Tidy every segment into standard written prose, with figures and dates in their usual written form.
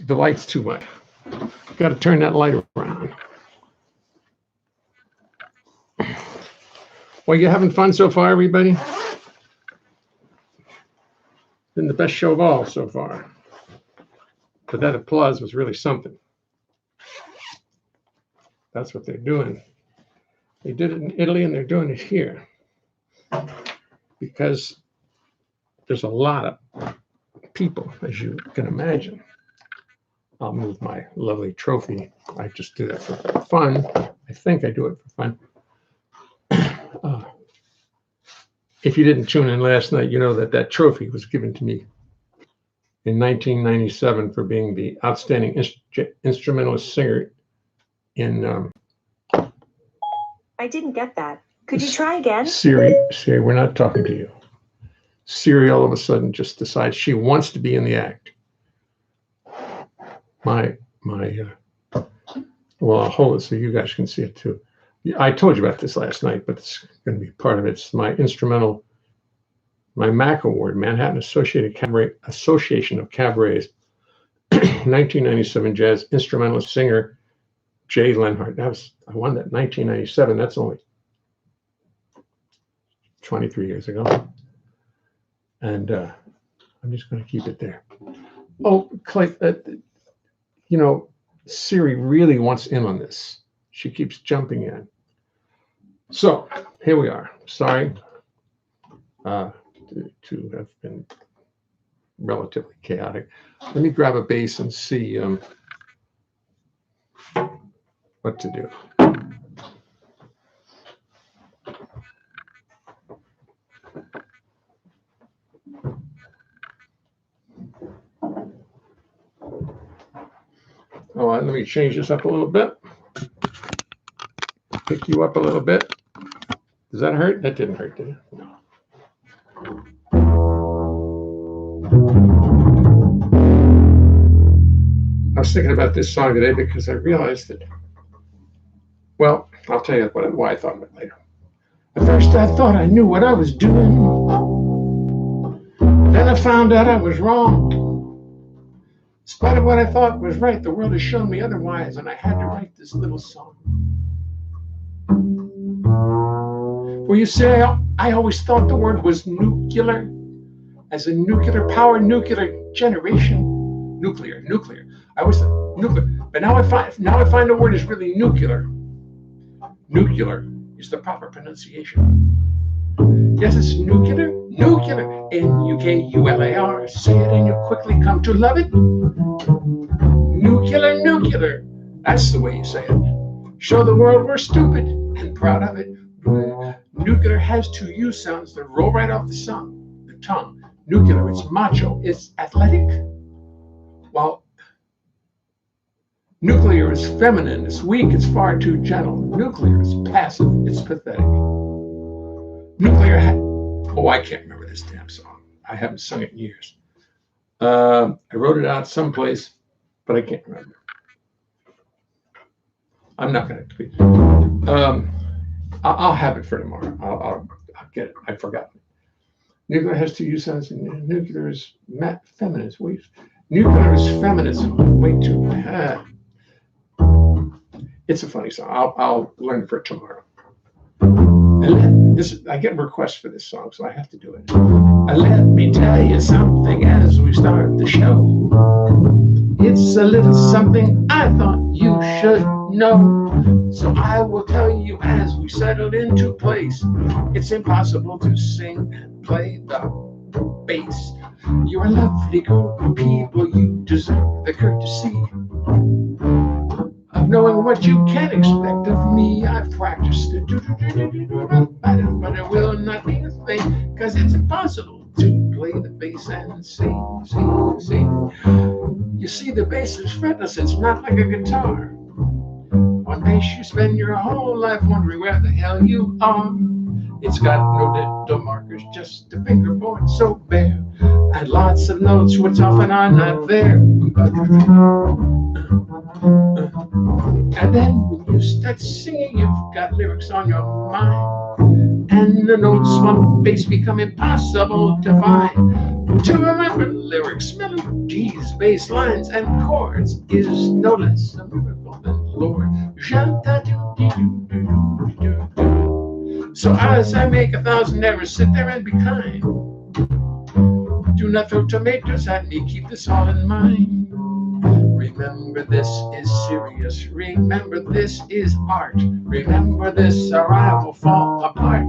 the light's too much. Got to turn that light around. Well, you having fun so far, everybody? Been the best show of all so far. But that applause was really something. That's what they're doing. They did it in Italy and they're doing it here. Because there's a lot of people, as you can imagine. I'll move my lovely trophy. I just do that for fun. I think I do it for fun. If you didn't tune in last night, you know that that trophy was given to me in 1997 for being the outstanding instrumentalist singer in. I didn't get that. Could you try again? Siri, we're not talking to you. Siri all of a sudden just decides she wants to be in the act. Well, I'll hold it so you guys can see it too. I told you about this last night, but it's going to be part of it. It's my instrumental, my MAC award, Manhattan Association of Cabarets, 1997 jazz instrumentalist singer Jay Leonhart. I won that in 1997. That's only 23 years ago. And I'm just going to keep it there. Oh, Clay, you know, Siri really wants in on this. She keeps jumping in. So here we are. Sorry to have been relatively chaotic. Let me grab a bass and see what to do. Oh, let me change this up a little bit. Pick you up a little bit. Does that hurt? That didn't hurt, did it? No. I was thinking about this song today because I realized that, well, I'll tell you why I thought of it later. At first I thought I knew what I was doing. Then I found out I was wrong. In spite of what I thought was right, the world has shown me otherwise, and I had to write this little song. Well, you see, I always thought the word was nuclear, as in nuclear power, nuclear generation, nuclear. I always thought nuclear, but now I find the word is really nuclear. Nuclear is the proper pronunciation. Yes, it's nuclear, N-U-K-U-L-A-R. Say it and you quickly come to love it. Nuclear. That's the way you say it. Show the world we're stupid and proud of it. Nuclear has two U sounds that roll right off the tongue. Nuclear, it's macho, it's athletic. While nuclear is feminine, it's weak, it's far too gentle. Nuclear is passive, it's pathetic. Nuclear, I can't remember this damn song. I haven't sung it in years. I wrote it out someplace, but I can't remember. I'm not going to tweet. I'll have it for tomorrow. I'll get it. I've forgotten. Nuclear has two U sounds, and nuclear is feminist. Nuclear is feminism. Way too. It's a funny song. I'll learn for it tomorrow. I get requests for this song, so I have to do it. Let me tell you something as we start the show. It's a little something I thought you should know. So I will tell you as we settle into place. It's impossible to sing and play the bass. You're a lovely group of people. You deserve the courtesy of knowing what you can expect of me. I've practiced it, but it will not be a thing, cause it's impossible to play the bass and sing. You see, the bass is fretless, it's not like a guitar. On bass you spend your whole life wondering where the hell you are. It's got no little markers, just a fingerboard so bare, and lots of notes which often are not there. And then when you start singing, you've got lyrics on your mind, and the notes on bass become impossible to find. To remember lyrics, melodies, bass lines, and chords is no less a miracle than Lord. So as I make 1,000 errors, sit there and be kind. Do not throw tomatoes at me, keep this all in mind. Remember this is serious, remember this is art. Remember this or I will fall apart.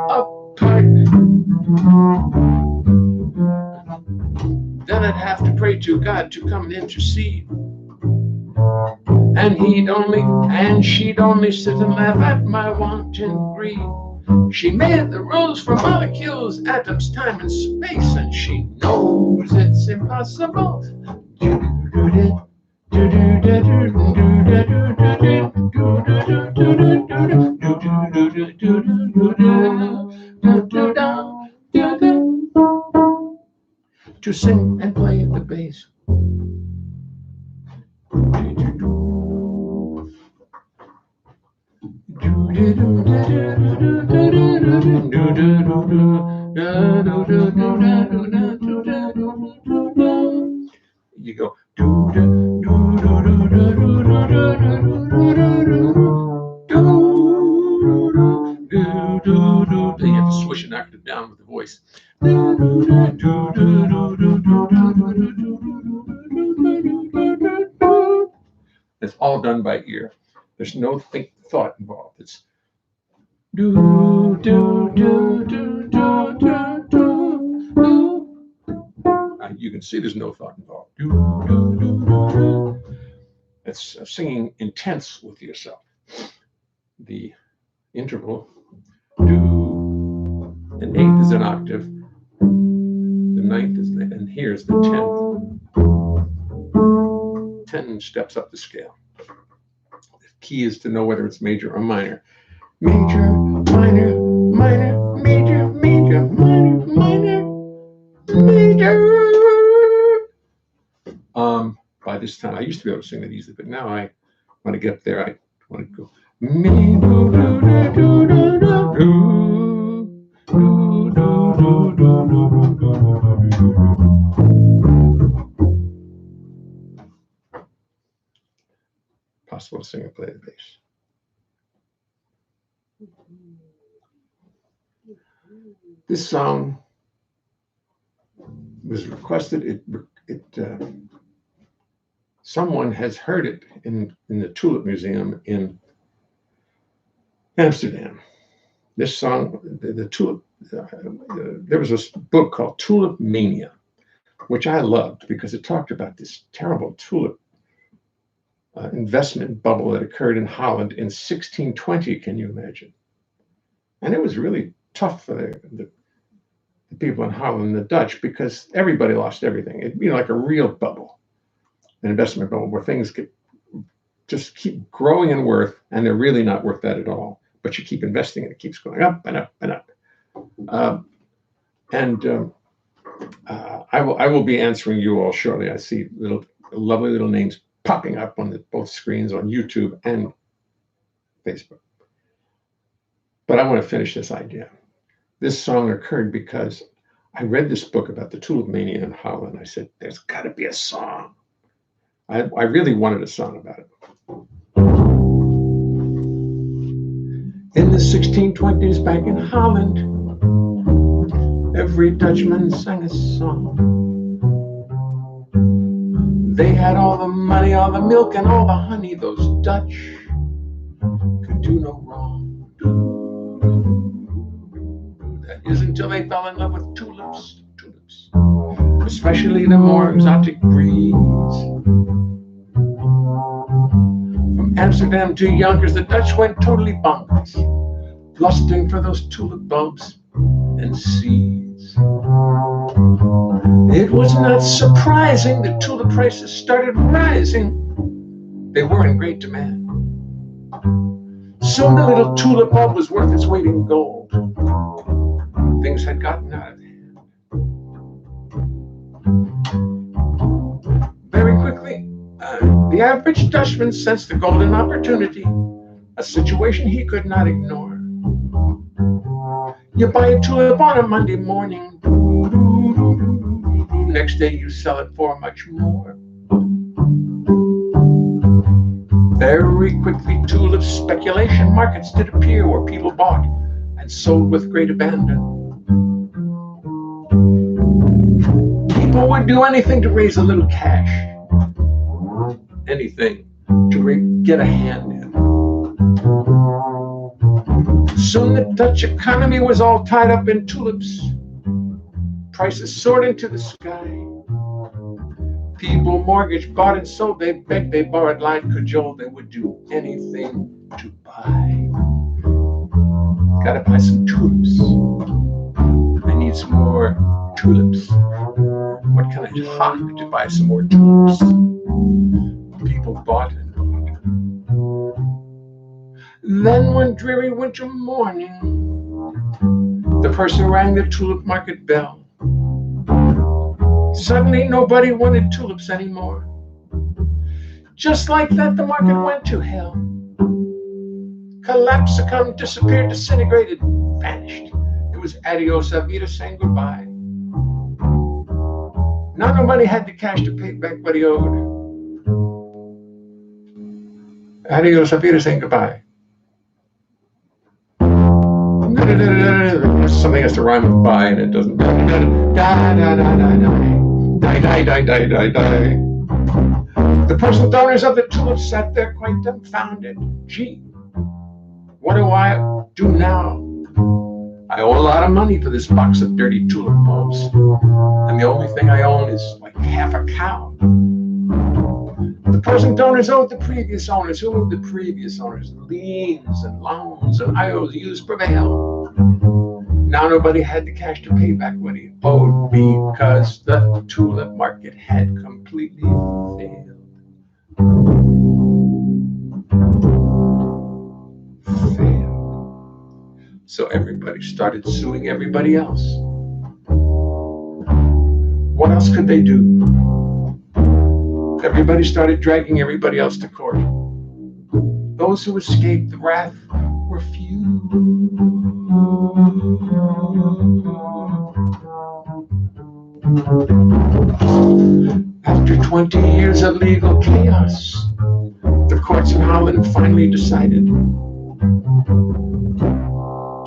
Apart. Then I'd have to pray to God to come and intercede. And he'd only, and she'd only sit and laugh at my wanton greed. She made the rules for molecules, atoms, time, and space, and she knows it's impossible. To sing and play the bass. You go. Then you have to switch an octave down with the voice. It's all done by ear. There's no thought involved. It's do do do do do do do. You can see there's no thought involved. Do do do do do. It's singing intense with yourself. The interval do. An eighth is an octave. The ninth is, and here's the 10th. 10 steps up the scale. The key is to know whether it's major or minor. Major, minor, minor, major, major, minor, minor, major. By this time, I used to be able to sing that easily, but now I want to get up there. I want to go. Possible to sing and play the bass. This song was requested. Someone has heard it in the Tulip Museum in Amsterdam. This song, the Tulip, there was a book called Tulip Mania, which I loved because it talked about this terrible tulip investment bubble that occurred in Holland in 1620. Can you imagine? And it was really tough for the people in Holland, the Dutch, because everybody lost everything. It, like a real bubble, an investment bubble where things just keep growing in worth, and they're really not worth that at all. But you keep investing, and it keeps going up and up and up. I will be answering you all shortly. I see lovely little names popping up on both screens on YouTube and Facebook. But I want to finish this idea. This song occurred because I read this book about the Tulip Mania in Holland. I said, there's got to be a song. I really wanted a song about it. In the 1620s back in Holland, every Dutchman sang a song. They had all the money, all the milk, and all the honey. Those Dutch could do no wrong. That is until they fell in love with tulips, especially the more exotic breeds. From Amsterdam to Yonkers, the Dutch went totally bonkers, lusting for those tulip bulbs and seeds. It was not surprising that tulip prices started rising. They were in great demand. Soon the little tulip bulb was worth its weight in gold. Things had gotten out of hand. Very quickly, the average Dutchman sensed the golden opportunity, a situation he could not ignore. You buy a tulip on a Monday morning. Next day you sell it for much more. Very quickly, tulip speculation markets did appear where people bought and sold with great abandon. People would do anything to raise a little cash, anything to get a hand in. Soon the Dutch economy was all tied up in tulips. Prices soared into the sky. People mortgaged, bought and sold. They begged, they borrowed, lied, cajoled. They would do anything to buy. Gotta buy some tulips. I need some more tulips. What can I talk to buy some more tulips? People bought and bought. Then one dreary winter morning, the person rang the tulip market bell. Suddenly nobody wanted tulips anymore. Just like that, the market went to hell. Collapsed, succumbed, disappeared, disintegrated, vanished. It was adios, avita, saying goodbye. Now nobody had the cash to pay back what he owed. Adios, avita, saying goodbye. Something has to rhyme with buy, and it doesn't. Die. The personal donors of the tulips sat there quite dumbfounded. Gee, what do I do now? I owe a lot of money for this box of dirty tulip bulbs, and the only thing I own is like half a cow. The present donors owed the previous owners. Who owed the previous owners? Liens and loans and IOUs prevail. Now nobody had the cash to pay back what he owed because the tulip market had completely failed. So everybody started suing everybody else. What else could they do? Everybody started dragging everybody else to court. Those who escaped the wrath were few. After 20 years of legal chaos, the courts in Holland finally decided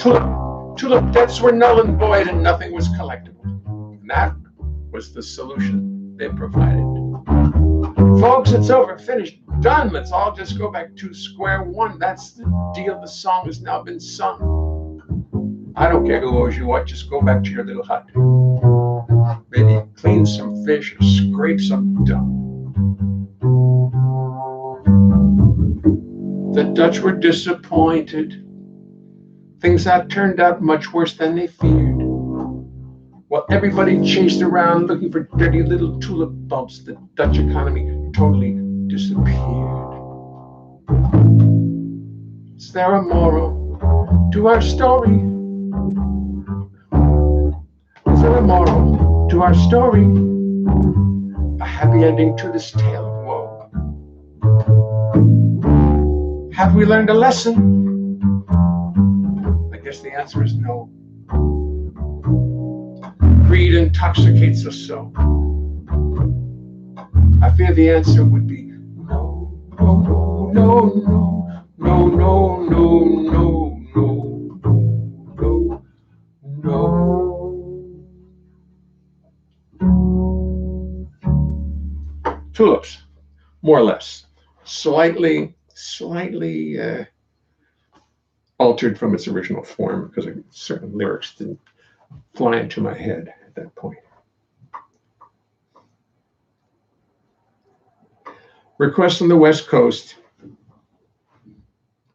tulip debts were null and void and nothing was collectible. And that was the solution they provided. Folks, it's over, finished, done. Let's all just go back to square one. That's the deal. The song has now been sung. I don't care who owes you what, just go back to your little hut. Maybe clean some fish or scrape some dung. The Dutch were disappointed. Things had turned out much worse than they feared. While everybody chased around looking for dirty little tulip bulbs, the Dutch economy totally disappeared. Is there a moral to our story? Is there a moral to our story? A happy ending to this tale of woe. Have we learned a lesson? I guess the answer is no. Greed intoxicates us so. I fear the answer would be no, no, no, no, no, no, no, no, no, no, no. Tulips, more or less, slightly altered from its original form because certain lyrics didn't fly into my head at that point. Requests on the West Coast,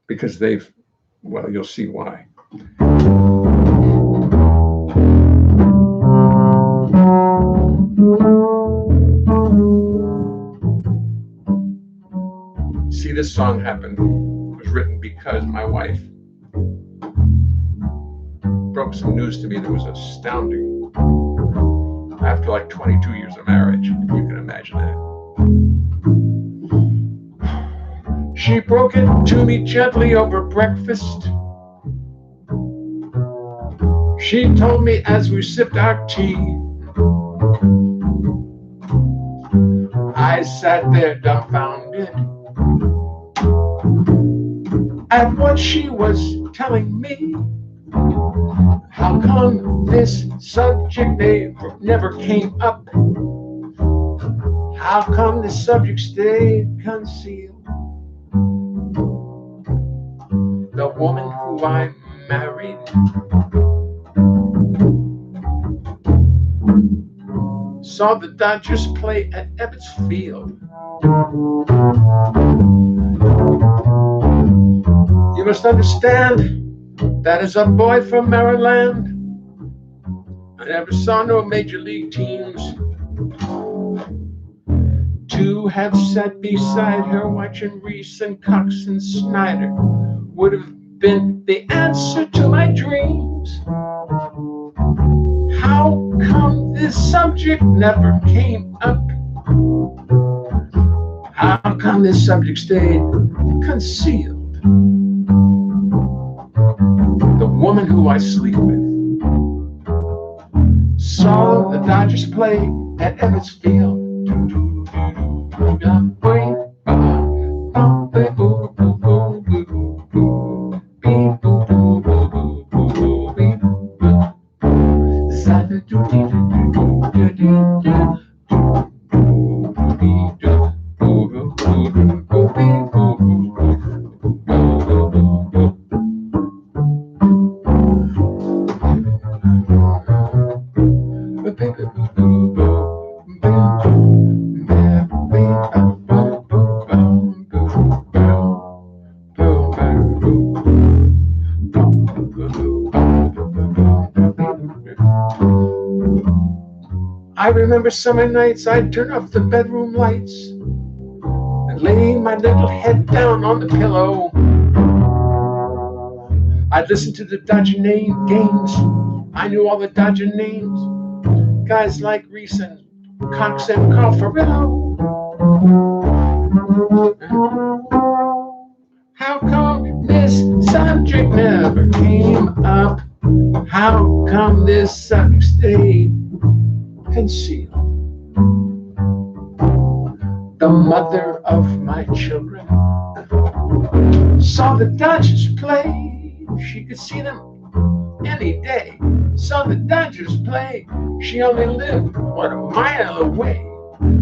because well, you'll see why. See, this song was written because my wife broke some news to me that was astounding after like 22 years of marriage, if you can imagine that. She broke it to me gently over breakfast. She told me as we sipped our tea. I sat there dumbfounded at what she was telling me. How come this subject never came up? How come this subject stayed concealed? The woman who I married saw the Dodgers play at Ebbets Field. You must understand that as a boy from Maryland, I never saw no major league teams. To have sat beside her watching Reese and Cox and Snyder would have been the answer to my dreams. How come this subject never came up? How come this subject stayed concealed? The woman who I sleep with saw the Dodgers play at Ebbets Field. I remember summer nights I'd turn off the bedroom lights and lay my little head down on the pillow. I'd listen to the Dodger games. I knew all the Dodger names. Guys like Reese and Cox and Carl Ferrillo. How come this subject never came up? How come this subject stayed concealed? The mother of my children saw the Dodgers play. She could see them any day. Saw the Dodgers play. She only lived, what, a mile away.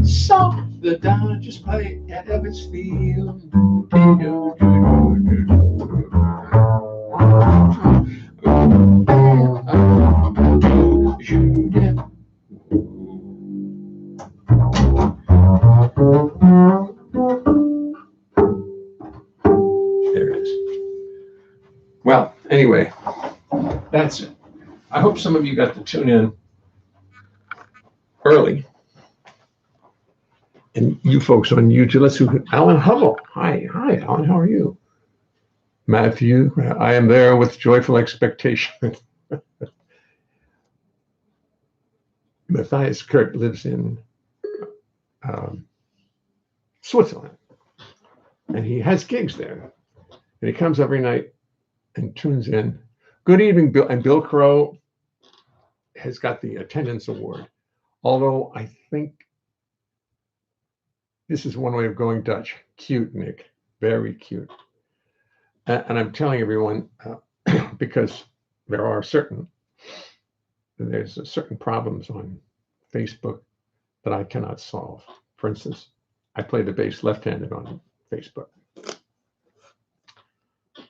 Saw the Dodgers play at Ebbets Field. There it is. Well, anyway, that's it. I hope some of you got to tune in early. And you folks on YouTube, let's see, Alan Hubble. Hi, Alan, how are you? Matthew, I am there with joyful expectation. Matthias Kurt lives in Switzerland, and he has gigs there. And he comes every night and tunes in. Good evening, Bill. And Bill Crow has got the attendance award. Although I think this is one way of going Dutch. Cute, Nick. Very cute. And I'm telling everyone, because there's certain problems on Facebook that I cannot solve. For instance, I play the bass left-handed on Facebook.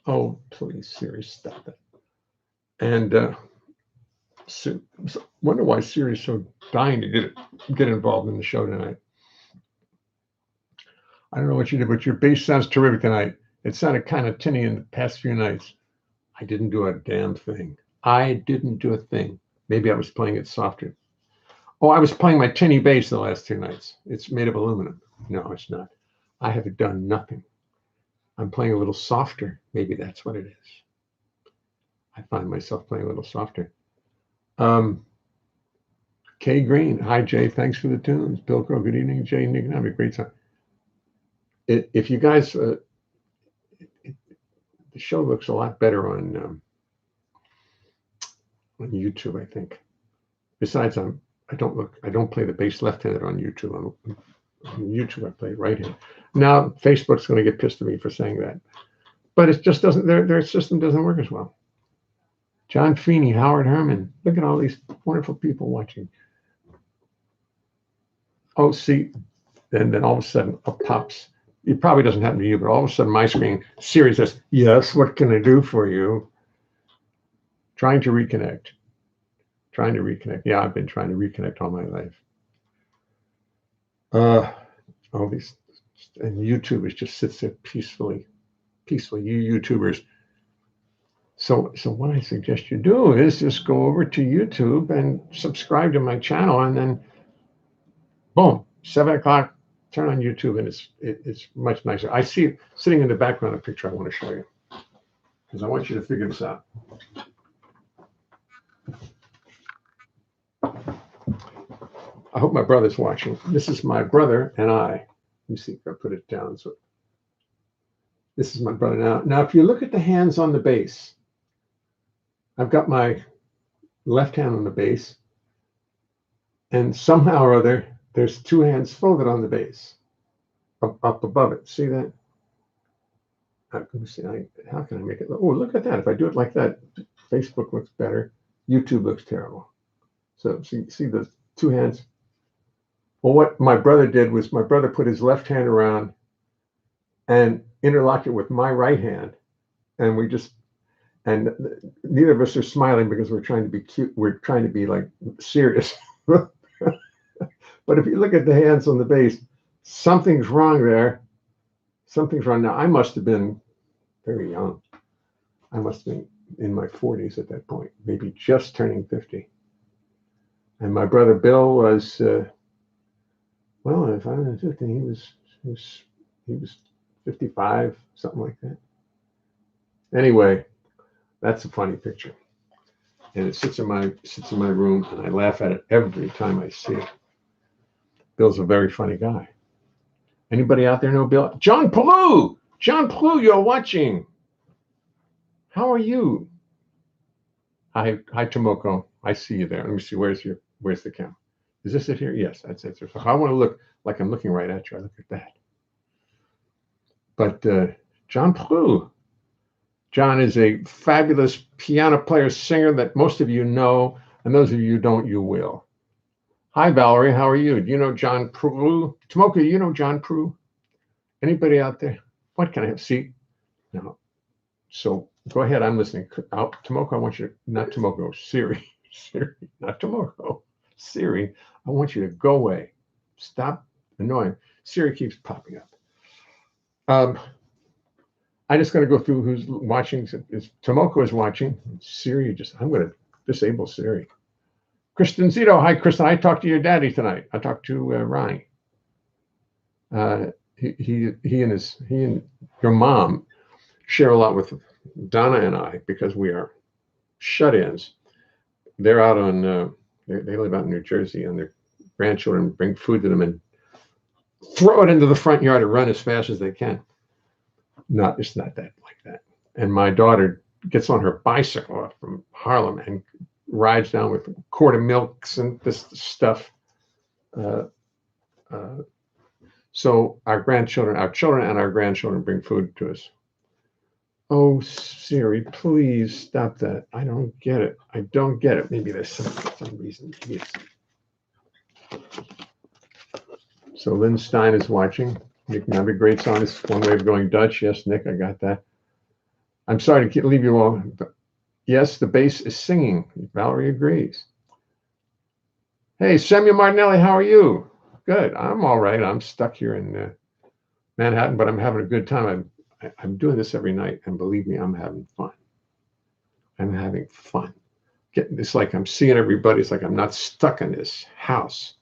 Oh, please, Siri, stop that. And wonder why Siri's so dying to get involved in the show tonight. I don't know what you did, but your bass sounds terrific tonight. It sounded kind of tinny in the past few nights. I didn't do a damn thing. I didn't do a thing. Maybe I was playing it softer. Oh, I was playing my tinny bass the last 2 nights. It's made of aluminum. No, it's not. I have done nothing. I'm playing a little softer. Maybe that's what it is. I find myself playing a little softer. Kay Green. Hi, Jay. Thanks for the tunes. Bill Crow. Good evening, Jay. Nick, have a great time. If you guys, the show looks a lot better on on YouTube, I think. Besides, I don't play the bass left-handed on YouTube. On YouTube, I play right-handed. Now, Facebook's going to get pissed at me for saying that. But it just doesn't, their system doesn't work as well. John Feeney, Howard Herman. Look at all these wonderful people watching. Oh, see, and then all of a sudden up pops. It probably doesn't happen to you, but all of a sudden my screen, Siri says, yes, what can I do for you? Trying to reconnect. Yeah, I've been trying to reconnect all my life. All these, and YouTube just sits there peacefully. You YouTubers. So what I suggest you do is just go over to YouTube and subscribe to my channel, and then boom, 7 o'clock, turn on YouTube, and it's much nicer. I see sitting in the background a picture I want to show you because I want you to figure this out. I hope my brother's watching. This is my brother and I. Let me see if I put it down. So this is my brother now. Now, if you look at the hands on the bass, I've got my left hand on the bass, and somehow or other, there's two hands folded on the bass, up above it. See that? Let me see. How can I make it? Oh, look at that. If I do it like that, Facebook looks better. YouTube looks terrible. So see the two hands. Well, what my brother did was my brother put his left hand around and interlocked it with my right hand, and neither of us are smiling because we're trying to be cute. We're trying to be like serious. But if you look at the hands on the bass, something's wrong there. Something's wrong. Now, I must have been very young. I must have been in my 40s at that point, maybe just turning 50. And my brother Bill was, well, if I was 50, he was 55, something like that. Anyway, that's a funny picture, and it sits in my room, and I laugh at it every time I see it. Bill's a very funny guy. Anybody out there know Bill? John Palou, you're watching. How are you? Hi, Tomoko. I see you there. Let me see. Where's the camera? Is this it here? Yes, that's it. So if I want to look like I'm looking right at you, I look at that. But John Palou. John is a fabulous piano player, singer that most of you know, and those of you who don't, you will. Hi, Valerie. How are you? Do you know John Palou? Tomoko, you know John Palou? Anybody out there? What can I have? See? No. So go ahead. I'm listening. Tomoko, I want you to, not Tomoko, Siri, not Tomoko, Siri, I want you to go away. Stop annoying. Siri keeps popping up. I just got to go through who's watching. Tomoko is watching. Siri, I'm going to disable Siri. Kristen Zito. Hi, Kristen. I talked to your daddy tonight. I talked to Ronnie. He and your mom share a lot with Donna and I because we are shut-ins. They're out on, they live out in New Jersey, and their grandchildren bring food to them and throw it into the front yard and run as fast as they can. It's not that like that. And my daughter gets on her bicycle up from Harlem and rides down with a quart of milks and this stuff. So our children and our grandchildren bring food to us. Oh, Siri, please stop that. I don't get it. Maybe there's some reason. Yes. So Lynn Stein is watching. Nick Navy, great song. It's one way of going Dutch. Yes, Nick, I got that. I'm sorry to leave you all. But yes, the bass is singing. Valerie agrees. Hey, Samuel Martinelli, how are you? Good. I'm all right. I'm stuck here in Manhattan, but I'm having a good time. I'm doing this every night, and believe me, I'm having fun. It's like I'm seeing everybody. It's like I'm not stuck in this house.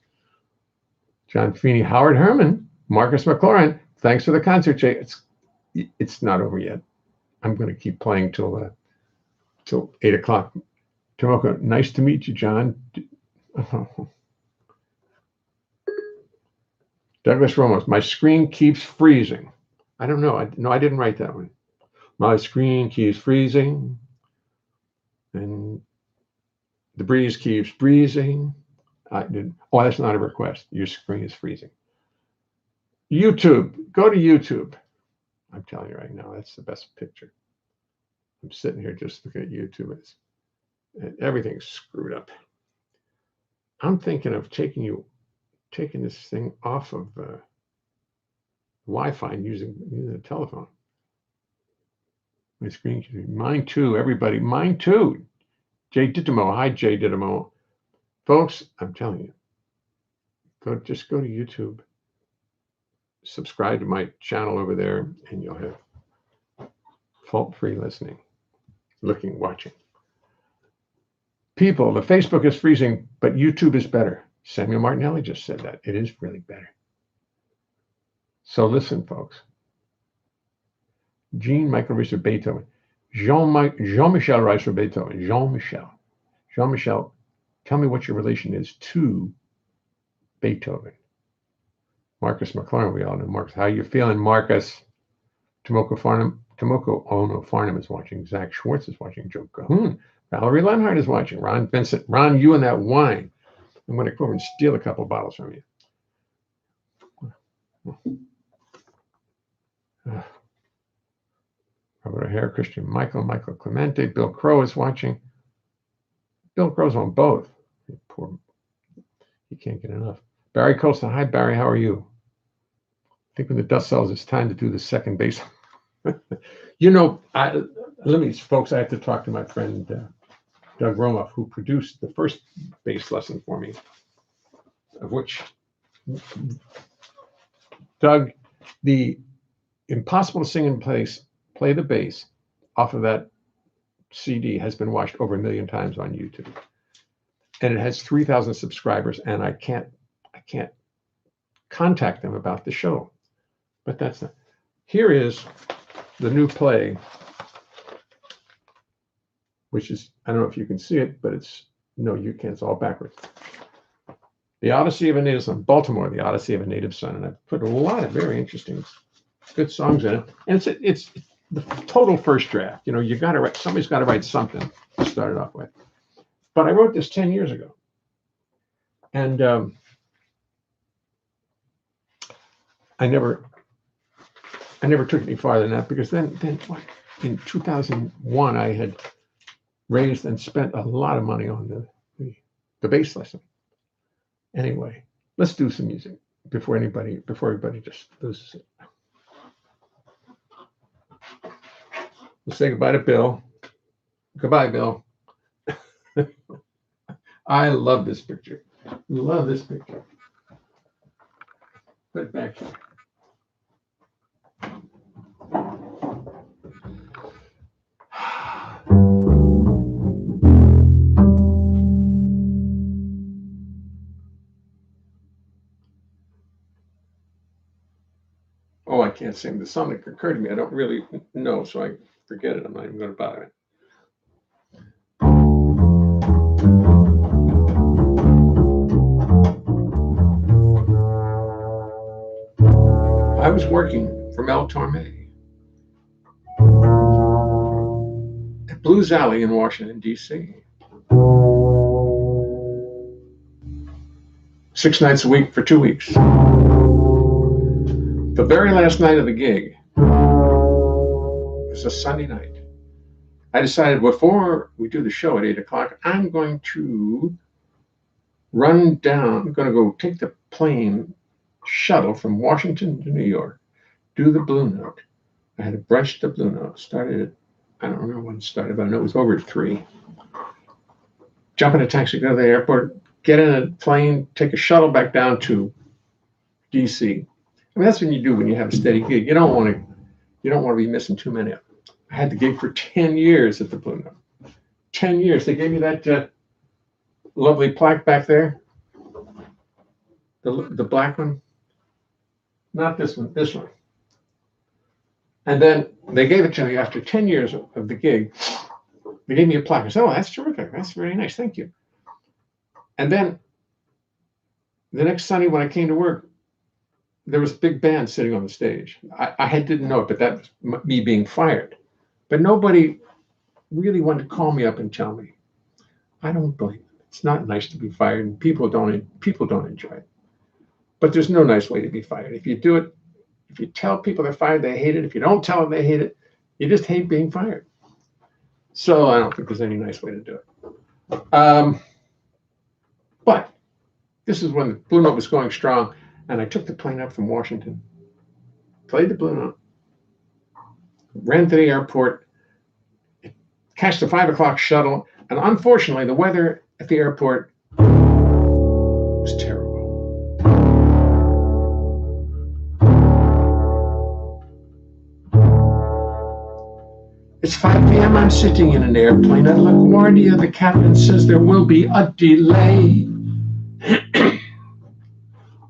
John Feeney, Howard Herman, Marcus McLaurin, thanks for the concert, Jay. It's not over yet. I'm going to keep playing till 8 o'clock. Tomoko, nice to meet you, John. Douglas Ramos, my screen keeps freezing. I don't know. I didn't write that one. My screen keeps freezing. And The breeze keeps breezing. Oh, that's not a request. Your screen is freezing. YouTube. Go to YouTube. I'm telling you right now, that's the best picture. I'm sitting here just looking at YouTube. And everything's screwed up. I'm thinking of taking this thing off of Wi-Fi and using the telephone. My screen should be mine too, everybody. Mine too. Jay Ditamo. Hi, Jay Ditamo. Folks, I'm telling you, just go to YouTube. Subscribe to my channel over there, and you'll have fault-free listening, watching. People, the Facebook is freezing, but YouTube is better. Samuel Martinelli just said that. It is really better. So listen, folks. Jean-Michel writes for Beethoven. Jean-Michel writes for Beethoven. Jean-Michel, tell me what your relation is to Beethoven. Marcus McLaurin, we all know Marcus. How you feeling, Marcus? Tomoko Farnham is watching. Zach Schwartz is watching. Joe Cahoon. Valerie Leonhart is watching. Ron Vincent. Ron, you and that wine. I'm going to go over and steal a couple bottles from you. Robert O'Hare, Christian Michael Clemente, Bill Crow is watching. Bill Crow's on both. Poor, he can't get enough. Barry Costa, hi Barry, how are you? I think when the dust settles, it's time to do the second base. You know, folks, I have to talk to my friend Doug Romoff, who produced the first bass lesson for me, of which Doug, the Impossible to Sing and Play the Bass off of that CD has been watched over 1 million times on YouTube. And it has 3,000 subscribers, and I can't contact them about the show. But that's not. Here is the new play, which is, I don't know if you can see it, but no, you can't. It's all backwards. The Odyssey of a Native Son, Baltimore, The Odyssey of a Native Son. And I've put a lot of very interesting, good songs in it. And it's the total first draft. You know, somebody's got to write something to start it off with. But I wrote this 10 years ago. And I never took it any farther than that, because then in 2001, I had raised and spent a lot of money on the bass lesson. Anyway, let's do some music before everybody just loses it. We'll say goodbye to Bill. Goodbye, Bill. I love this picture. Love this picture. Put it back here. Oh, I can't sing the song that occurred to me. I don't really know, so I forget it. I'm not even going to bother it. I was working for Mel Torme at Blues Alley in Washington, D.C. 6 nights a week for 2 weeks. The very last night of the gig was a Sunday night. I decided before we do the show at 8 o'clock, I'm going to run down. I'm going to go take the plane shuttle from Washington to New York, do the Blue Note. I had to brush the Blue Note. Started at, I don't remember when it started, but I know it was over at 3. Jump in a taxi, go to the airport, get in a plane, take a shuttle back down to DC. I mean, that's what you do when you have a steady gig. You don't want to be missing too many of them. I had the gig for 10 years at the Blue Note. 10 years. They gave me that lovely plaque back there. The black one. Not this one, this one. And then they gave it to me after 10 years of the gig. They gave me a plaque. I said, oh, that's terrific. That's very nice. Thank you. And then the next Sunday when I came to work, there was a big band sitting on the stage. I didn't know it, but that was me being fired. But nobody really wanted to call me up and tell me. I don't blame them. It's not nice to be fired, and people don't enjoy it. But there's no nice way to be fired. If you do it, if you tell people they're fired, they hate it. If you don't tell them they hate it, you just hate being fired. So I don't think there's any nice way to do it. But this is when the Blue Note was going strong, and I took the plane up from Washington, played the Blue Note, ran to the airport, catched the 5 o'clock shuttle, and unfortunately, the weather at the airport was terrible. It's 5 p.m. I'm sitting in an airplane at LaGuardia. The captain says there will be a delay.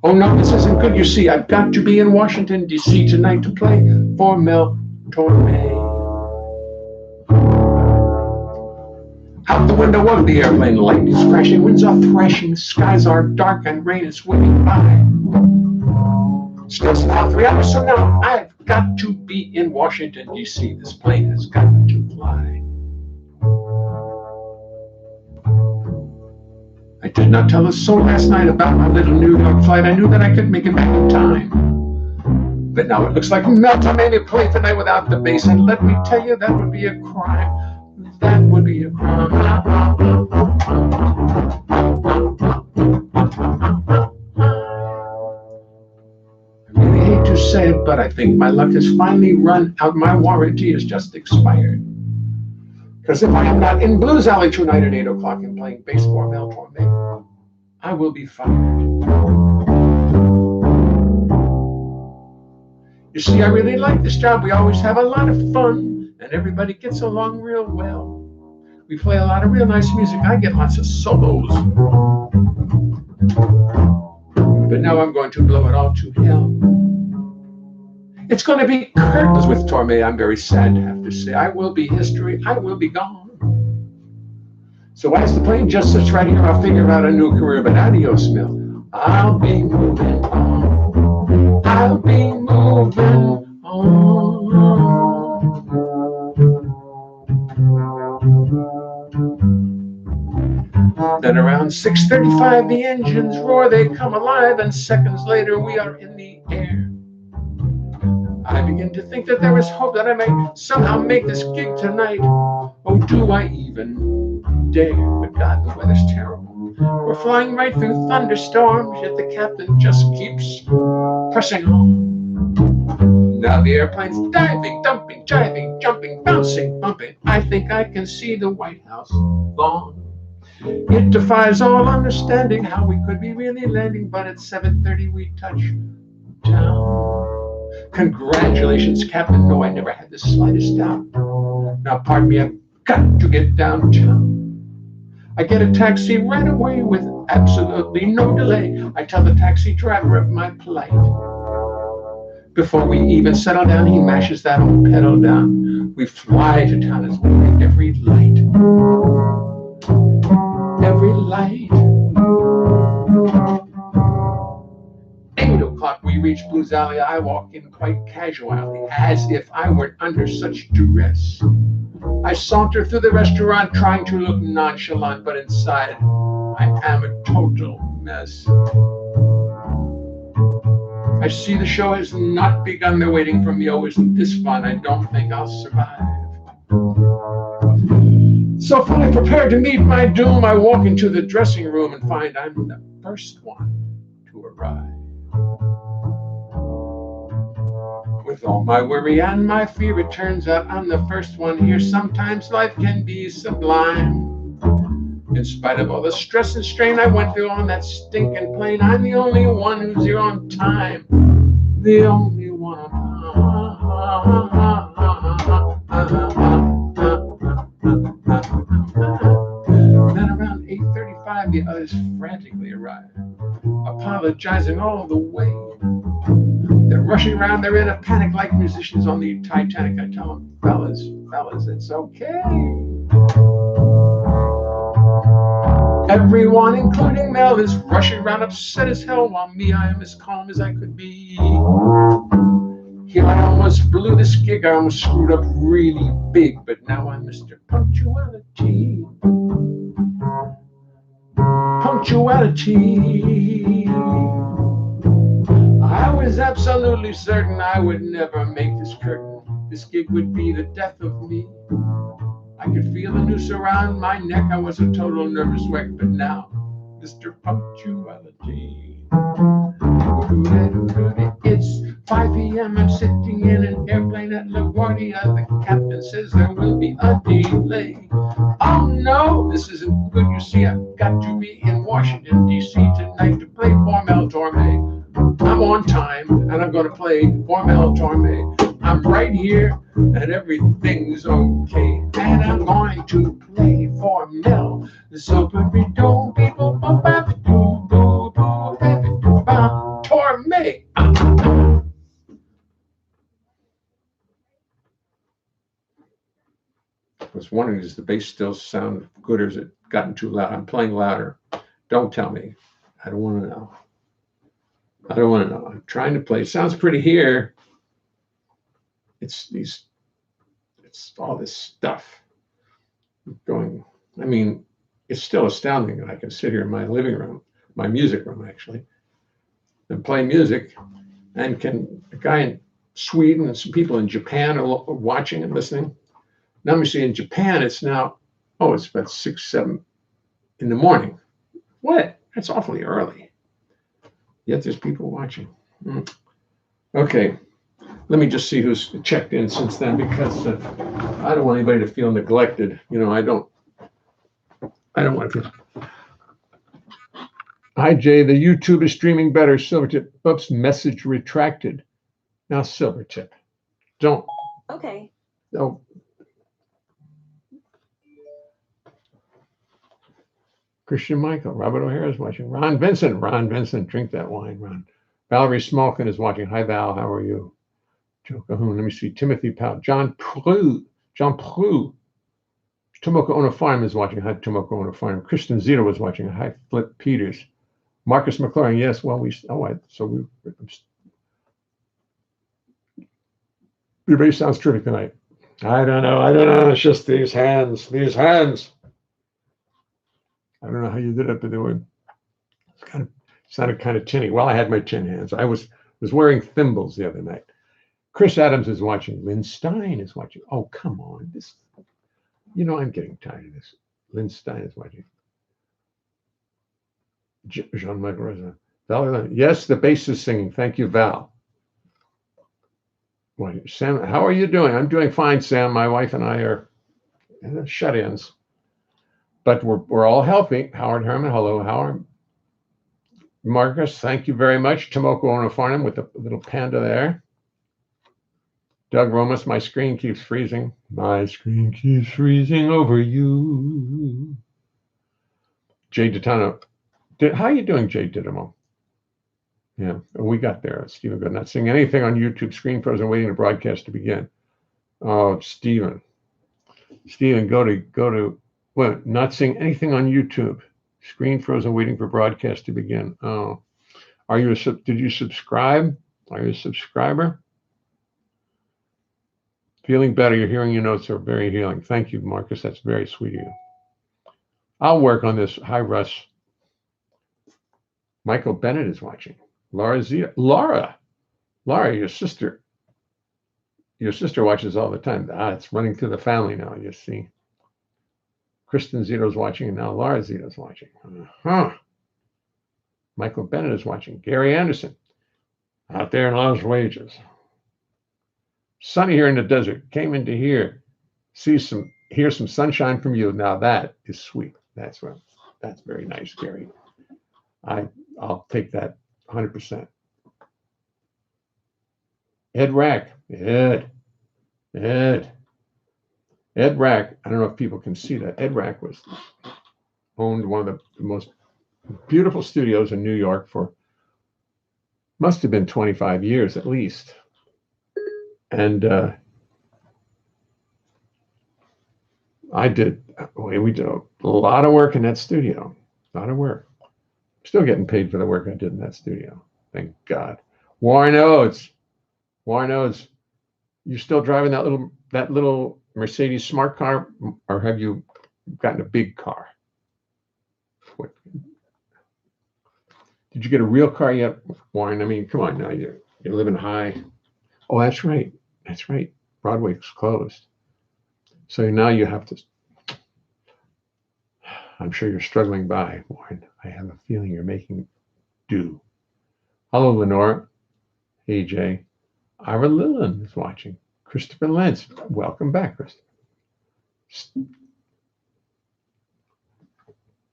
Oh no, this isn't good. You see, I've got to be in Washington, D.C. tonight to play for Mel Torme. Out the window of the airplane, lightning's crashing, winds are thrashing, skies are dark and rain is whipping by. Still about 3 hours from now, I've got to be in Washington, D.C. This plane has got to fly. I did not tell a soul last night about my little New York flight. I knew that I could make it back in time. But now it looks like Mel made me play tonight without the bass, and let me tell you, that would be a crime. That would be a crime. I really hate to say it, but I think my luck has finally run out. My warranty has just expired. Because if I am not in Blues Alley tonight at 8 o'clock and playing bass for Mel Torme, I will be fired. You see, I really like this job. We always have a lot of fun, and everybody gets along real well. We play a lot of real nice music. I get lots of solos. But now I'm going to blow it all to hell. It's going to be curtains with Torme. I'm very sad to have to say. I will be history. I will be gone. So as the plane just sits right here, I'll figure out a new career. But adios, Mel. I'll be moving on. I'll be moving on. Then around 6:35, the engines roar. They come alive, and seconds later, we are in the air. I begin to think that there is hope that I may somehow make this gig tonight. Oh, do I even dare? But God, the weather's terrible. We're flying right through thunderstorms, yet the captain just keeps pressing on. Now the airplane's diving, dumping, jiving, jumping, bouncing, bumping. I think I can see the White House lawn. It defies all understanding how we could be really landing, but at 7:30 we touch down. Congratulations, Captain. No, I never had the slightest doubt. Now, pardon me, I've got to get downtown. I get a taxi right away with absolutely no delay. I tell the taxi driver of my plight. Before we even settle down, he mashes that old pedal down. We fly to town as we hit every light. Every light. 8 o'clock, we reach Blues Alley. I walk in quite casually, as if I were under such duress. I saunter through the restaurant, trying to look nonchalant, but inside, I am a total mess. I see the show has not begun. They're waiting for me. Oh, isn't this fun? I don't think I'll survive. So fully prepared to meet my doom, I walk into the dressing room and find I'm the first one to arrive. With all my worry and my fear, it turns out I'm the first one here. Sometimes life can be sublime. In spite of all the stress and strain I went through on that stinking plane, I'm the only one who's here on time. The only one on Then around 8:35, the others frantically arrive, apologizing all the way. They're rushing around, they're in a panic like musicians on the Titanic. I tell them, fellas, it's okay. Everyone, including Mel, is rushing around upset as hell, while me, I am as calm as I could be. Here I almost blew this gig, I almost screwed up really big, but now I'm Mr. Punctuality. punctuality. I was absolutely certain I would never make this curtain. This gig would be the death of me. I could feel the noose around my neck. I was a total nervous wreck, but now, Mr. Punctuality. It's 5 p.m. I'm sitting in an airplane at LaGuardia. The captain says there will be a delay. Oh no, this isn't good. You see, I've got to be in Washington, D.C. tonight to play Formel Torme. I'm on time and I'm going to play Formel Torme. I'm right here and everything's okay. And I'm going to play Formel. So don't people Torme. I was wondering, does the bass still sound good or has it gotten too loud? I'm playing louder. Don't tell me. I don't want to know. I don't want to know. I'm trying to play. It sounds pretty here. It's all this stuff going. I mean, it's still astounding that I can sit here in my living room, my music room actually, and play music, and a guy in Sweden and some people in Japan are watching and listening. Now let me see, in Japan, it's now, it's about 6, 7 in the morning. What? That's awfully early. Yet there's people watching. Okay, let me just see who's checked in since then, because I don't want anybody to feel neglected. I don't want to feel. Hi, Jay. The YouTube is streaming better. Silvertip. Oops, message retracted. Now, Silvertip. Don't. Okay. Oh. Christian Michael. Robert O'Hara is watching. Ron Vincent. Drink that wine, Ron. Valerie Smolkin is watching. Hi, Val. How are you? Joe Cahoon. Let me see. Timothy Powell. John Prue. Tomoko Ono Farm is watching. Hi, Tomoko Ono Farm. Kristen Zito was watching. Hi, Flip Peters. Marcus McLaurin. Yes. Well, your bass sounds terrific tonight. I don't know. It's just these hands. I don't know how you did it, but they were sounded kind of tinny. Well, I had my tin hands. I was wearing thimbles the other night. Chris Adams is watching. Lynn Stein is watching. Oh, come on. I'm getting tired of this. Lynn Stein is watching. Jean-Michel Rosa. Val, yes, the bass is singing. Thank you, Val. Sam, how are you doing? I'm doing fine, Sam. My wife and I are shut-ins, but we're all healthy. Howard Herman, hello, Howard. Marcus, thank you very much. Tomoko Ono Farnham with the little panda there. Doug Romas, my screen keeps freezing. My screen keeps freezing over you. Jay Ditano. How are you doing, Jay Ditamo? Yeah, we got there. Stephen Good. Not seeing anything on YouTube. Screen frozen, waiting to broadcast to begin. Oh, Stephen, go to what? Not seeing anything on YouTube. Screen frozen, waiting for broadcast to begin. Oh, did you subscribe? Are you a subscriber? Feeling better. You're hearing your notes are very healing. Thank you, Marcus. That's very sweet of you. I'll work on this. Hi, Russ. Michael Bennett is watching. Laura Zia. Laura, your sister watches all the time. It's running through the family now. You see. Kristen Zito's watching, and now Laura Zito's watching. Michael Bennett is watching. Gary Anderson, out there in Las Vegas. Sunny here in the desert. Came into here. Hear some sunshine from you. Now that is sweet. That's very nice, Gary. I'll take that 100%. Ed Rack. Ed Rack. I don't know if people can see that. Ed Rack owned one of the most beautiful studios in New York for must have been 25 years at least. And we did a lot of work in that studio. A lot of work. Still getting paid for the work I did in that studio. Thank God. Warren Oates, you still driving that little Mercedes smart car, or have you gotten a big car? Did you get a real car yet, Warren? I mean, come on now. You're living high. Oh, that's right. That's right. Broadway's closed. So now you have to. I'm sure you're struggling by, Warren. I have a feeling you're making do. Hello, Lenore. Hey, Jay. Ira Lillian is watching. Christopher Lentz. Welcome back, Christopher.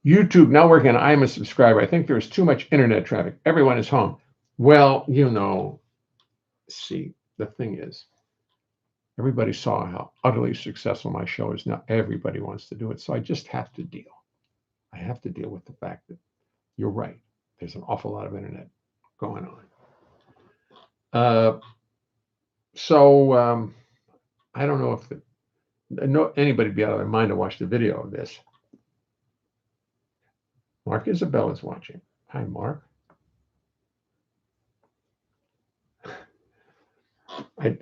YouTube now working. I'm a subscriber. I think there's too much internet traffic. Everyone is home. Well, see, the thing is, everybody saw how utterly successful my show is now. Everybody wants to do it. So I just have to deal. I have to deal with the fact that you're right. There's an awful lot of internet going on. I don't know if anybody would be out of their mind to watch the video of this. Mark Isabel is watching. Hi, Mark.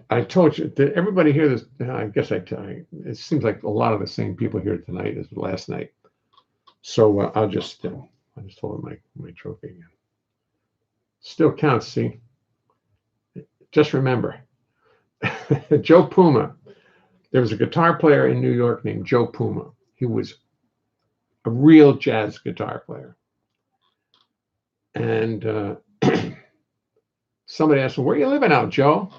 I told you, did everybody hear this? I guess it seems like a lot of the same people here tonight as last night. So I just hold my trophy again. Still counts, see? Just remember, Joe Puma. There was a guitar player in New York named Joe Puma. He was a real jazz guitar player. And somebody asked him, where are you living out, Joe?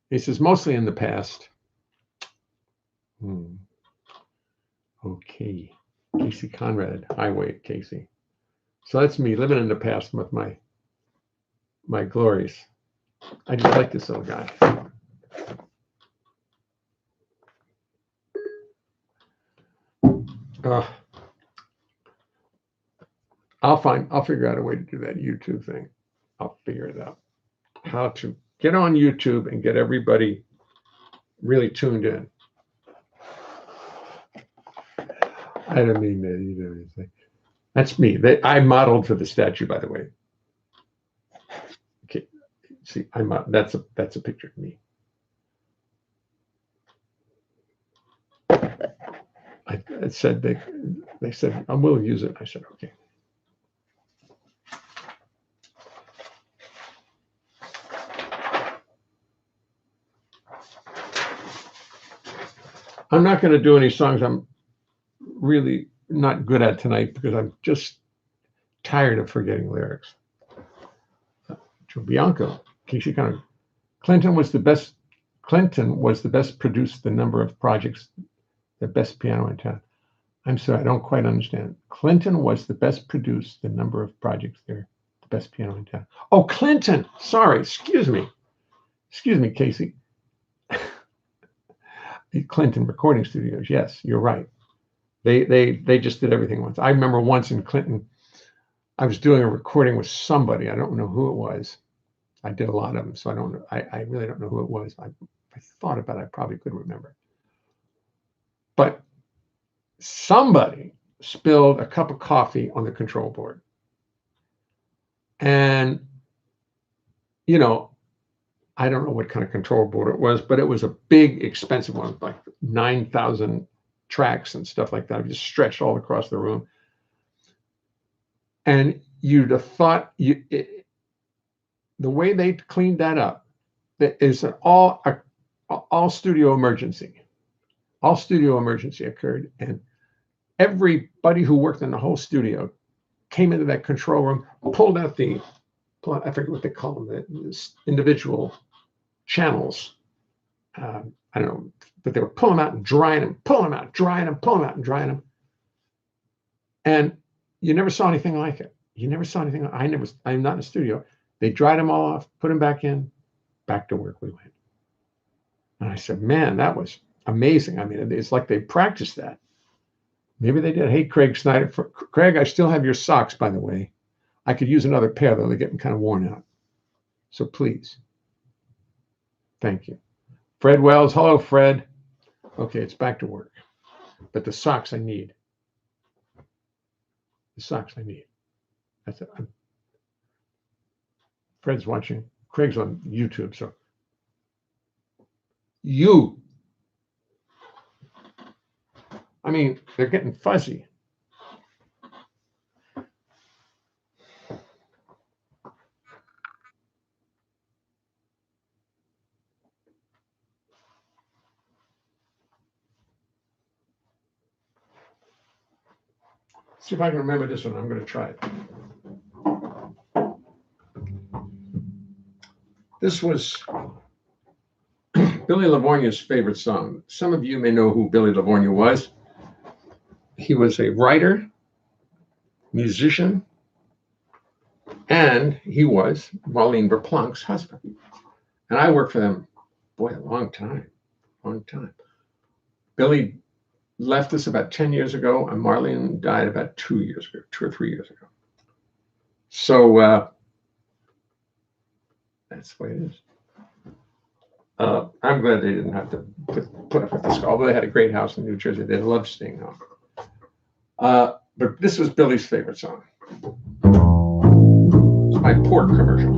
He says, mostly in the past. Okay. Casey Conrad. Highway, Casey. So that's me living in the past with my glories. I just like this little guy. I'll figure out a way to do that YouTube thing. I'll figure it out. How to get on YouTube and get everybody really tuned in. I don't mean that either. Anything. That's me. I modeled for the statue, by the way. Okay, see, that's a picture of me. I said they said I will use it. I said okay. I'm not going to do any songs I'm really not good at tonight because I'm just tired of forgetting lyrics. Joe Bianco, Casey Conrad. Clinton was the best produced the number of projects, the best piano in town. I'm sorry, I don't quite understand. Clinton was the best produced the number of projects there, the best piano in town. Oh, Clinton. Sorry, excuse me, Casey. Clinton Recording Studios. Yes, you're right. They just did everything once. I remember once in Clinton, I was doing a recording with somebody. I don't know who it was. I did a lot of them, so I don't know. I really don't know who it was. If I thought about it, I probably could remember. But somebody spilled a cup of coffee on the control board. And, I don't know what kind of control board it was, but it was a big, expensive one, like 9,000 tracks and stuff like that. It just stretched all across the room. And you'd have thought the way they cleaned that up is an all studio emergency. All studio emergency occurred, and everybody who worked in the whole studio came into that control room, pulled out I forget what they call them, the individual channels. I don't know, but they were pulling them out and drying them, pulling them out, drying them, pulling them out and drying them. And you never saw anything like it. You never saw anything. I'm not in the studio. They dried them all off, put them back in, back to work we went. And I said, man, that was amazing. I mean, it's like they practiced that. Maybe they did. Hey, Craig Snyder. Craig, I still have your socks, by the way. I could use another pair, though. They're getting kind of worn out. So please. Thank you. Fred Wells. Hello, Fred. Okay, it's back to work. But the socks I need. The socks I need. That's it. Fred's watching. Craig's on YouTube, so. They're getting fuzzy. See if I can remember this one. I'm going to try it. This was Billy Livornia's favorite song. Some of you may know who Billy Livornia was. He was a writer, musician, and he was Marlene Verplank's husband. And I worked for them, boy, a long time. Billy left us about 10 years ago, and Marlene died about 2 or 3 years ago. So that's the way it is. I'm glad they didn't have to put up with this, although they had a great house in New Jersey. They loved staying home. But this was Billy's favorite song. It's my pork commercial.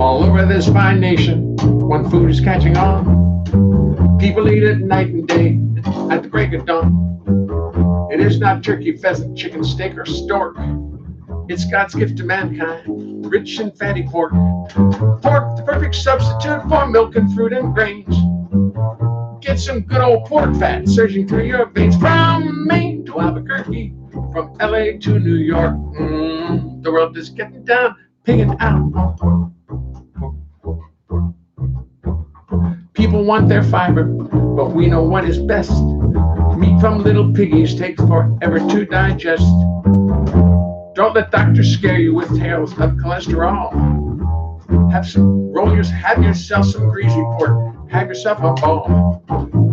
All over this fine nation, one food is catching on. People eat it night and day at the break of dawn. It is not turkey, pheasant, chicken, steak, or stork. It's God's gift to mankind, rich and fatty pork. Pork, the perfect substitute for milk and fruit and grains. Get some good old pork fat surging through your veins. From Maine to Albuquerque, from LA to New York. The world is getting down, pigging out on pork. People want their fiber, but we know what is best. Meat from little piggies takes forever to digest. Don't let doctors scare you with tales of cholesterol. Have yourself some greasy pork. Have yourself a ball.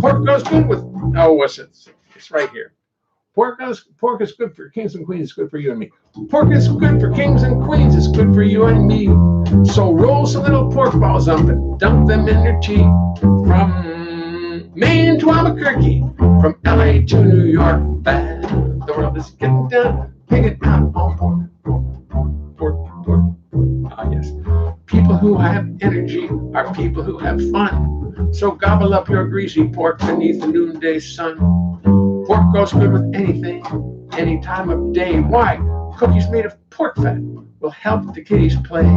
Pork goes good with, what's it? It's right here. Pork is good for kings and queens. It's good for you and me. Pork is good for kings and queens. It's good for you and me. So roll some little pork balls up and dump them in your tea. From Maine to Albuquerque, from LA to New York, the world is getting down, pigging out on pork. Ah, yes. People who have energy are people who have fun. So gobble up your greasy pork beneath the noonday sun. Pork goes good with anything, any time of day. Why? Cookies made of pork fat will help the kiddies play.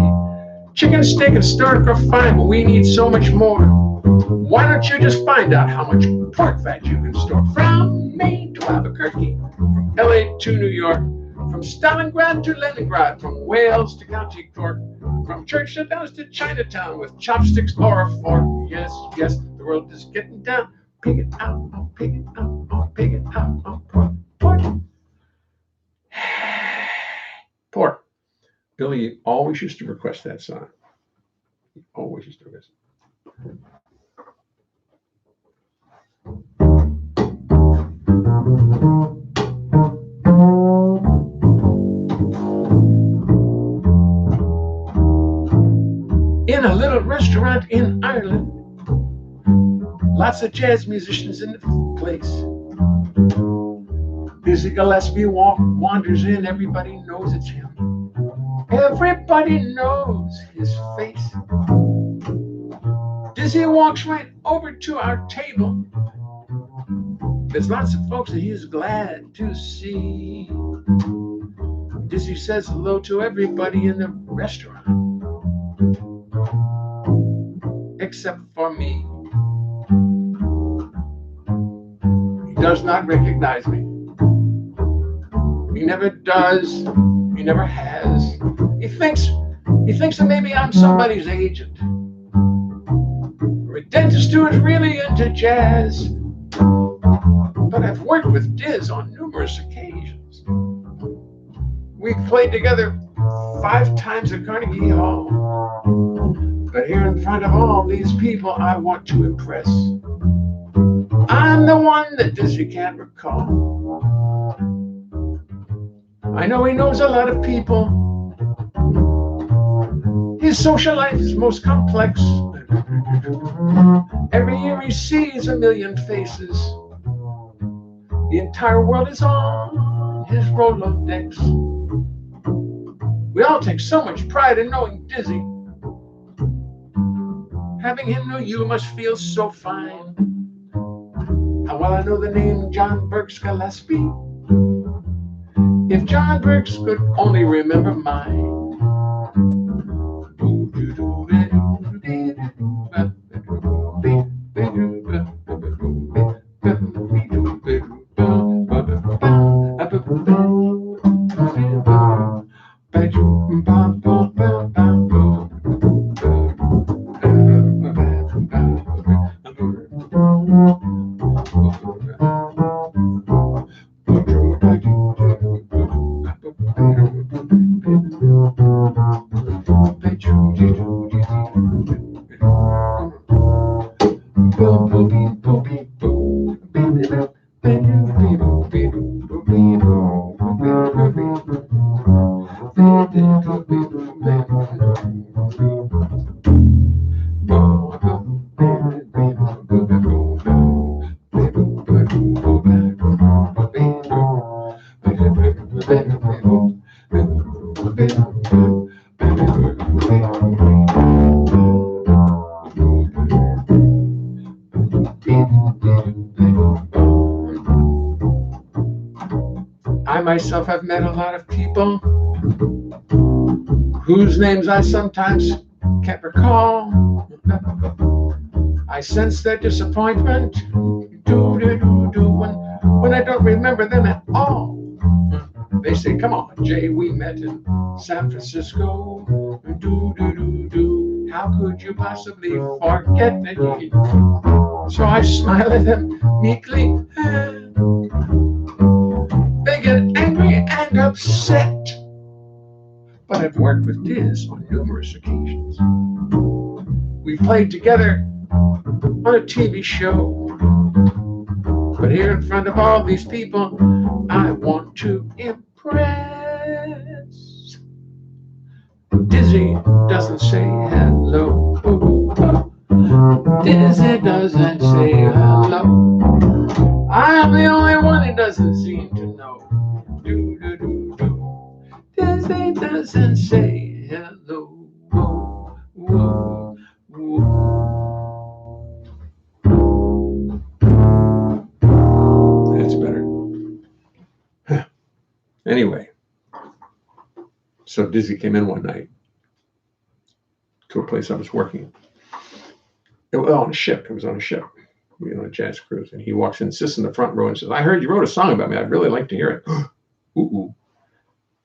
Chicken, steak, and stork are fine, but we need so much more. Why don't you just find out how much pork fat you can store? From Maine to Albuquerque, from LA to New York, from Stalingrad to Leningrad, from Wales to County Cork, from Churchill Downs to Chinatown with chopsticks or a fork. Yes, yes, the world is getting down. Pig it out, pig it out, pig it out, pork. Pork. Billy always used to request that song. He always used to request it. In a little restaurant in Ireland, lots of jazz musicians in the place. Dizzy Gillespie wanders in, everybody knows it's him. Everybody knows his face. Dizzy walks right over to our table. There's lots of folks that he's glad to see. Dizzy says hello to everybody in the restaurant, except for me. He does not recognize me. He never does. He never has. He thinks that maybe I'm somebody's agent, or a dentist who is really into jazz. But I've worked with Diz on numerous occasions. We've played together 5 times at Carnegie Hall. But here in front of all these people, I want to impress. I'm the one that Dizzy can't recall. I know he knows a lot of people. His social life is most complex. Every year he sees a million faces. The entire world is on his Rolodex. We all take so much pride in knowing Dizzy. Having him know you must feel so fine. How well I know the name John Burks Gillespie. If John Burks could only remember mine. myself have met a lot of people whose names I sometimes can't recall. I sense their disappointment when I don't remember them at all. They say, come on, Jay, we met in San Francisco. How could you possibly forget me? So I smile at them meekly. They get angry and upset. But I've worked with Diz on numerous occasions. We've played together on a TV show. But here in front of all these people, I want to impress. Dizzy doesn't say hello. Dizzy doesn't say hello. I'm the only one who doesn't seem to know. Dizzy doesn't say hello. That's better. Anyway, so Dizzy came in one night to a place I was working. It was on a ship. It was on a ship, on a jazz cruise. And he walks in, sits in the front row and says, I heard you wrote a song about me. I'd really like to hear it. Ooh.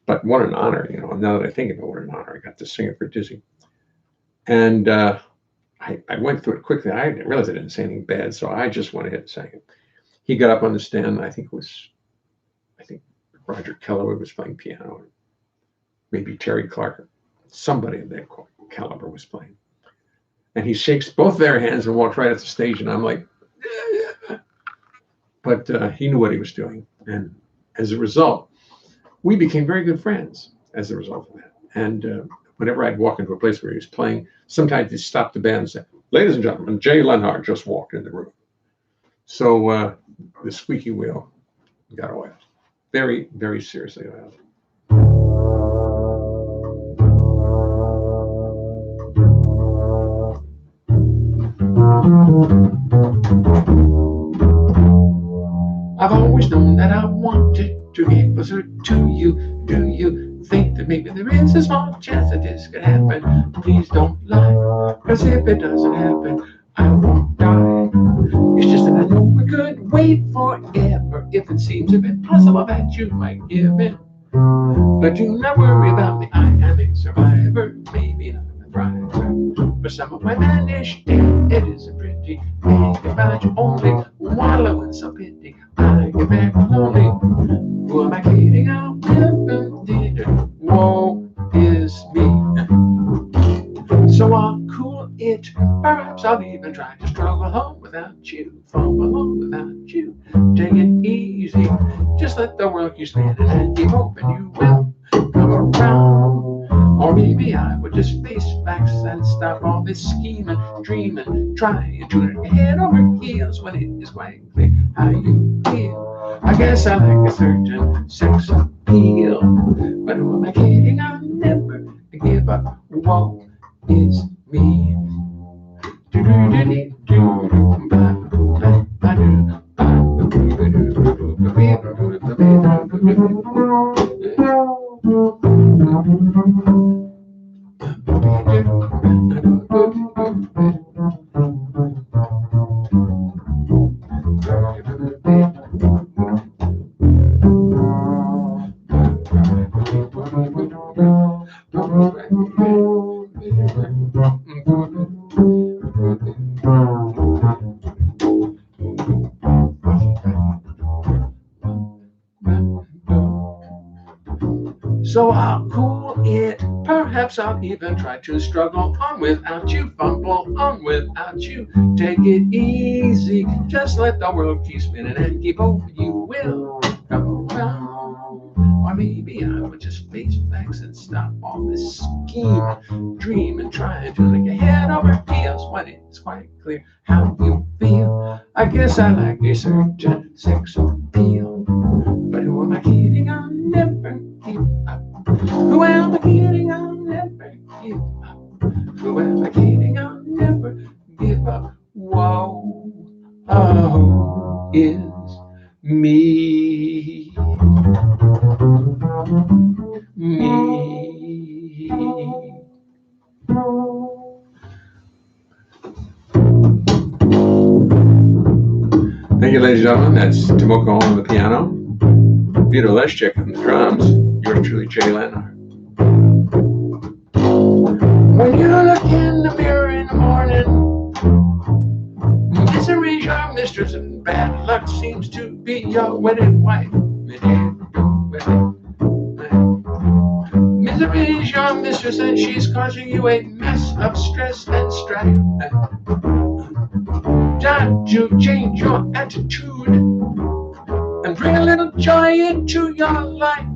But what an honor, now that I think of it, what an honor. I got to sing it for Dizzy. And I went through it quickly. I realized I didn't say anything bad, so I just went ahead and sang it. He got up on the stand. I think Roger Kellaway was playing piano. Maybe Terry Clark. Somebody of that caliber was playing. And he shakes both their hands and walks right off the stage. And I'm like, yeah. But he knew what he was doing. And as a result, we became very good friends as a result of that. And whenever I'd walk into a place where he was playing, sometimes he'd stop the band and say, ladies and gentlemen, Jay Leonhart just walked in the room. So the squeaky wheel got oiled. Very, very seriously oiled. I've always known that I wanted to get closer to you. Do you think that maybe there is a small chance that this could happen? Please don't lie, cause if it doesn't happen, I won't die. It's just that I know we could wait forever if it seems a bit possible that you might give in. But do not worry about me, I am a survivor, maybe not a thriver. But some of my managed it isn't pretty. Think about you only, wallow in some pity. I get very lonely. Who am I kidding? I'll never did it. Woe is me. So I'll cool it. Perhaps I'll even try to struggle home without you. Fumble home without you. Take it easy. Just let the world keep spinning and keep hoping you will come around. Or maybe I would just face facts and stop all this scheming, dreaming, trying to turn your head over heels when it is quite clear how you feel. I guess I like a certain sex appeal. But who am I kidding? I'll never give up. Woe is me. So I'll cool it. Perhaps I'll even try to struggle on without you, fumble on without you. Take it easy. Just let the world keep spinning and keep hoping you will come around. Or maybe I would just face facts and stop all this scheme, dream, and trying to make your head over heels when it's quite clear how you feel. I guess I like a certain sex appeal. But who am I kidding? I'll never give up. Who am I kidding? I'll never give up. Who am I kidding? I'll never give up. Woe is me. ladies and gentlemen, that's Tomoko on the piano, Peter Leszczyk on the drums, yours truly, Jay Leonhart. When you look in the mirror in the morning, misery's your mistress and bad luck seems to be your wedded wife. Misery's your mistress and she's causing you a mess of stress and strife. Time to change your attitude and bring a little joy into your life.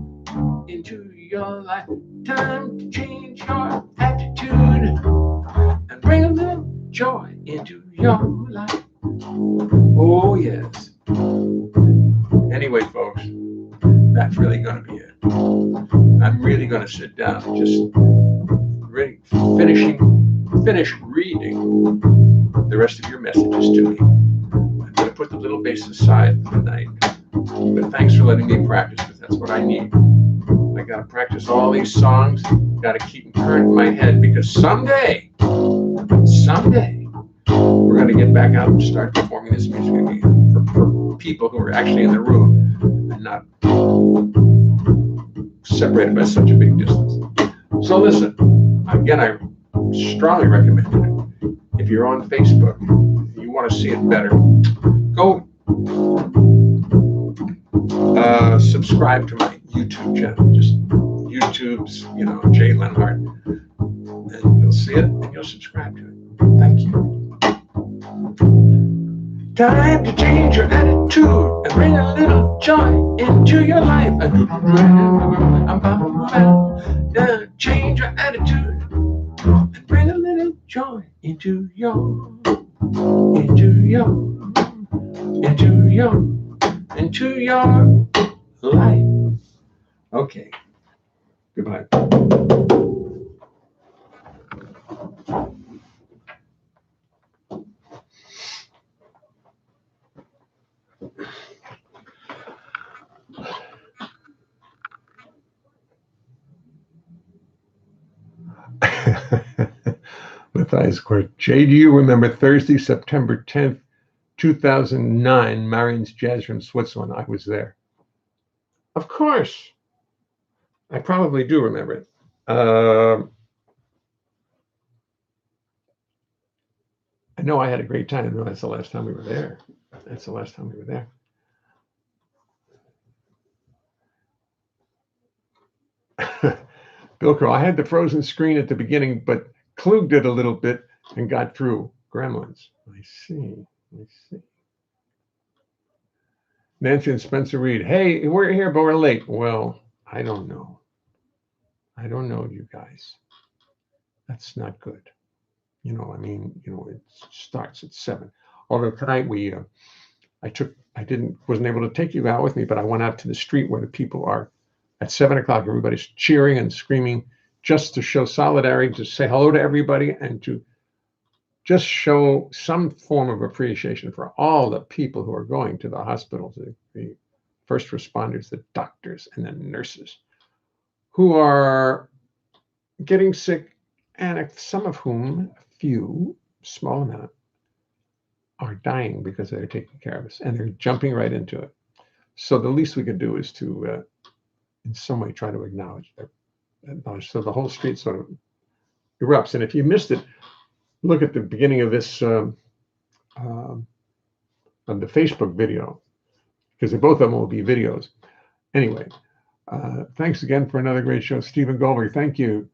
Into your life. Time to change your attitude and bring a little joy into your life. Oh, yes. Anyway, folks, that's really going to be it. I'm really going to sit down and just finish reading the rest of your messages to me. I'm going to put the little bass aside for the night. But thanks for letting me practice, because that's what I need. I got to practice all these songs. Got to keep them current in my head, because someday, we're going to get back out and start performing this music again for people who are actually in the room and not separated by such a big distance. So listen, again, I strongly recommend it. If you're on Facebook, and you want to see it better, go subscribe to my YouTube channel. Just YouTube's, Jay Leonhart, and you'll see it and you'll subscribe to it. Thank you. Time to change your attitude and bring a little joy into your life. Change your attitude and bring a little joy into your life. Okay. Goodbye. Matthias Court. Jay, do you remember Thursday, September 10th, 2009, Marion's Jazz from Switzerland? I was there. Of course. I probably do remember it. I know I had a great time. No, that's the last time we were there. Bill Crow, I had the frozen screen at the beginning, but Klug did a little bit and got through. Gremlins. I see. Nancy and Spencer Reed. Hey, we're here, but we're late. Well, I don't know, you guys. That's not good. It starts at 7. Although tonight wasn't able to take you out with me, but I went out to the street where the people are. At 7 o'clock, everybody's cheering and screaming just to show solidarity, to say hello to everybody, and to just show some form of appreciation for all the people who are going to the hospitals, the first responders, the doctors, and the nurses, who are getting sick, and some of whom, small amount, are dying because they're taking care of us, and they're jumping right into it. So the least we could do is to, in some way, try to acknowledge that. So the whole street sort of erupts. And if you missed it, look at the beginning of this, of the Facebook video, because both of them will be videos. Anyway, thanks again for another great show. Stephen Goldberg, thank you.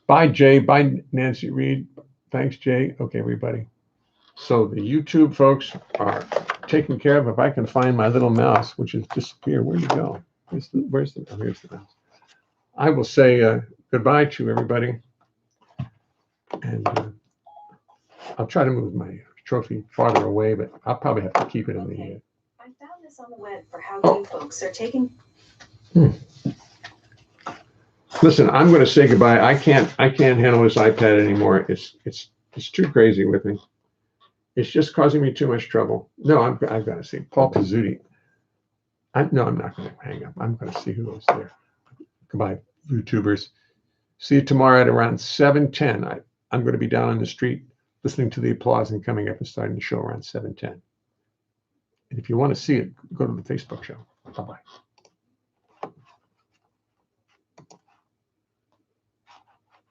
Bye, Jay. Bye, Nancy Reed. Thanks, Jay. Okay, everybody. So the YouTube folks are taken care of. If I can find my little mouse, which has disappeared. Where'd it go? Here's the mouse. I will say goodbye to everybody. And I'll try to move my trophy farther away, but I'll probably have to keep it in the I found this on the web for how you folks are taking. Listen, I'm going to say goodbye. I can't handle this iPad anymore. It's too crazy with me. It's just causing me too much trouble. No, I've got to see Paul Pizzuti. I'm not going to hang up. I'm going to see who is there. Goodbye, YouTubers. See you tomorrow at around 7:10. I'm going to be down on the street listening to the applause and coming up and starting the show around 7:10. And if you want to see it, go to the Facebook show. Bye-bye.